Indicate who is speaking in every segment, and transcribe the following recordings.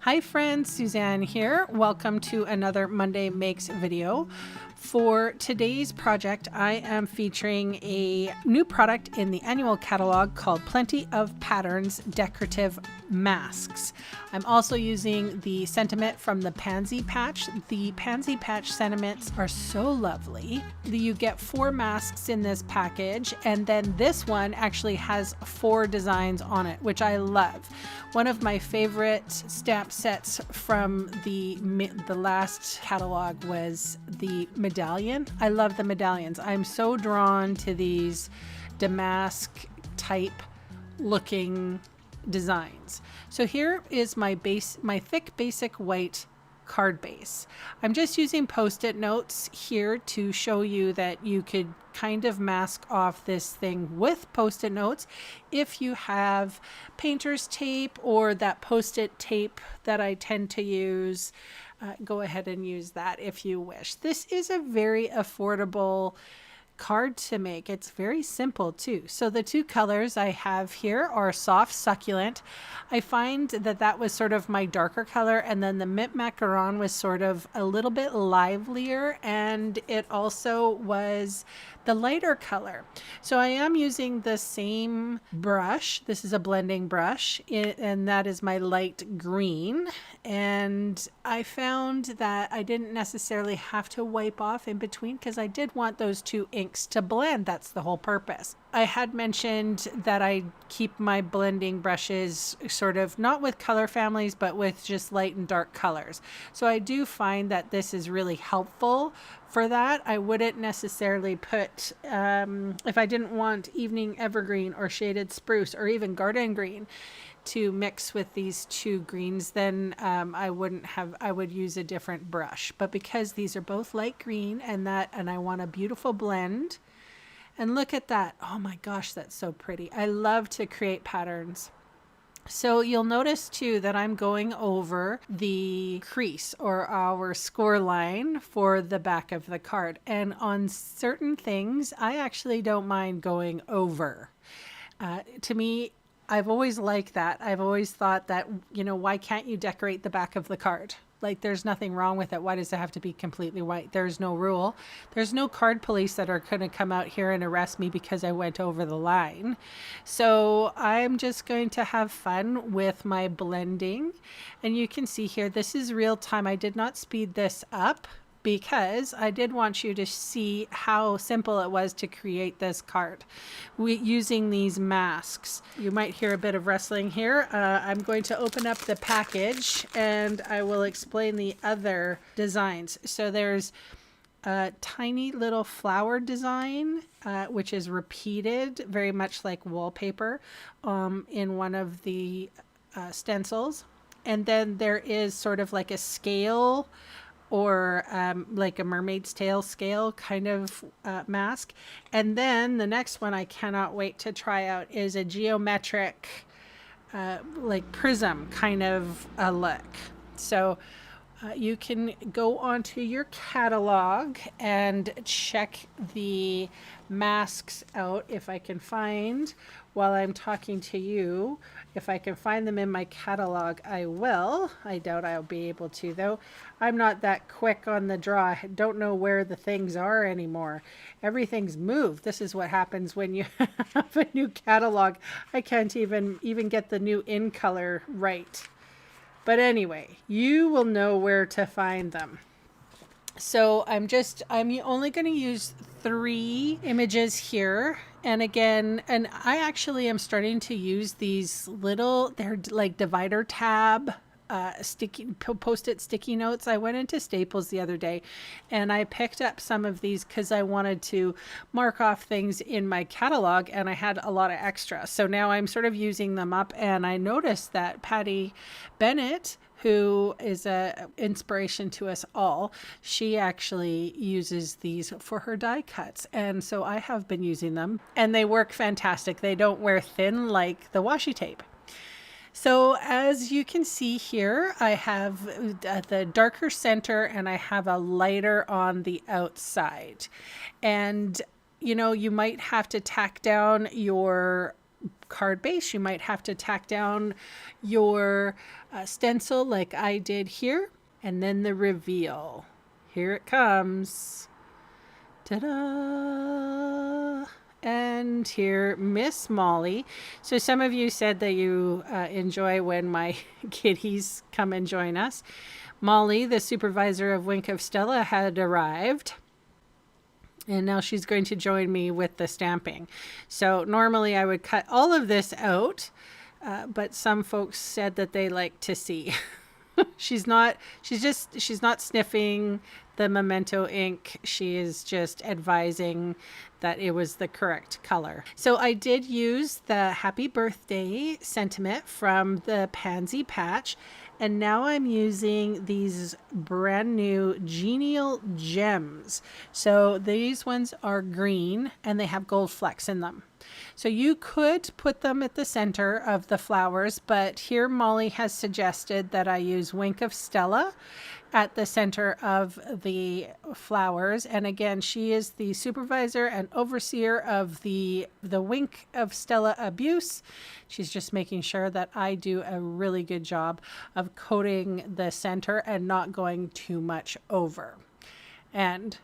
Speaker 1: Hi friends, Suzanne here. Welcome to another Monday Makes video. For today's project, I am featuring a new product in the annual catalog called Plenty of Patterns Decorative Masks. I'm also using the sentiment from the Pansy Patch. The Pansy Patch sentiments are so lovely. You get 4 masks in this package, and then this one actually has 4 designs on it, which I love. One of my favorite stamp sets from the last catalog was the medallion. I love the medallions. I'm so drawn to these damask type looking designs. So here is my thick basic white card base. I'm just using post-it notes here to show you that you could kind of mask off this thing with post-it notes. If you have painter's tape or that post-it tape that I tend to use, go ahead and use that if you wish. This is a very affordable card to make. It's very simple too. So the 2 colors I have here are soft succulent. I find that was sort of my darker color, and then the mint macaron was sort of a little bit livelier, and it also was the lighter color. So I am using the same brush. This is a blending brush, and that is my light green. And I found that I didn't necessarily have to wipe off in between because I did want those 2 inks to blend. That's the whole purpose. I had mentioned that I keep my blending brushes sort of not with color families, but with just light and dark colors. So I do find that this is really helpful for that. I wouldn't necessarily put, if I didn't want evening evergreen or shaded spruce or even garden green to mix with these 2 greens, then I would use a different brush. But because these are both light green and I want a beautiful blend. And look at that. Oh my gosh, that's so pretty. I love to create patterns. So you'll notice too that I'm going over the crease or our score line for the back of the card. And on certain things, I actually don't mind going over. To me, I've always liked that. I've always thought that, why can't you decorate the back of the card? Like, there's nothing wrong with it. Why does it have to be completely white? There's no rule. There's no card police that are going to come out here and arrest me because I went over the line. So I'm just going to have fun with my blending. And you can see here, this is real time. I did not speed this up because I did want you to see how simple it was to create this card using these masks. You might hear a bit of rustling here. I'm going to open up the package and I will explain the other designs. So there's a tiny little flower design, which is repeated very much like wallpaper in one of the stencils. And then there is sort of like a scale or like a mermaid's tail scale kind of mask. And then the next one I cannot wait to try out is a geometric like prism kind of a look. So you can go onto your catalog and check the masks out if I can find while I'm talking to you. If I can find them in my catalog, I will. I doubt I'll be able to, though. I'm not that quick on the draw. I don't know where the things are anymore. Everything's moved. This is what happens when you have a new catalog. I can't even get the new in color right. But anyway, you will know where to find them. So I'm only going to use 3 images here. And again, and I actually am starting to use these they're like divider tab post-it sticky notes. I went into Staples the other day and I picked up some of these because I wanted to mark off things in my catalog and I had a lot of extra. So now I'm sort of using them up, and I noticed that Patty Bennett, who is a inspiration to us all, she actually uses these for her die cuts. And so I have been using them and they work fantastic. They don't wear thin like the washi tape. So as you can see here, I have the darker center and I have a lighter on the outside. And you might have to tack down your card base. You might have to tack down your stencil like I did here. And then the reveal. Here it comes. Ta-da! And here, Miss Molly. So some of you said that you enjoy when my kitties come and join us. Molly, the supervisor of Wink of Stella, had arrived. And now she's going to join me with the stamping. So normally I would cut all of this out, but some folks said that they like to see. She's not sniffing the Memento ink. She is just advising that it was the correct color. So I did use the happy birthday sentiment from the pansy patch. And now I'm using these brand new Genial Gems. So these ones are green and they have gold flecks in them. So you could put them at the center of the flowers, but here Molly has suggested that I use Wink of Stella at the center of the flowers. And again, she is the supervisor and overseer of the Wink of Stella abuse. She's just making sure that I do a really good job of coating the center and not going too much over. And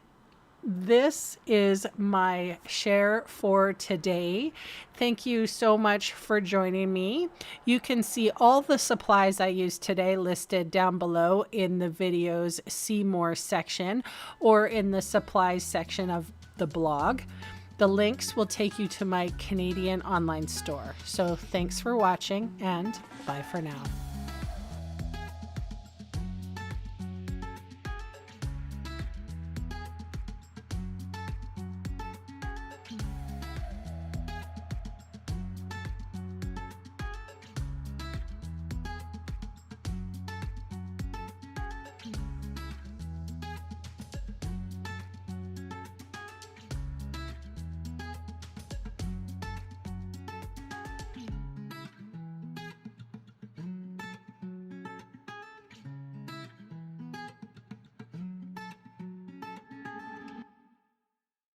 Speaker 1: this is my share for today. Thank you so much for joining me. You can see all the supplies I used today listed down below in the video's See More section or in the supplies section of the blog. The links will take you to my Canadian online store. So thanks for watching and bye for now.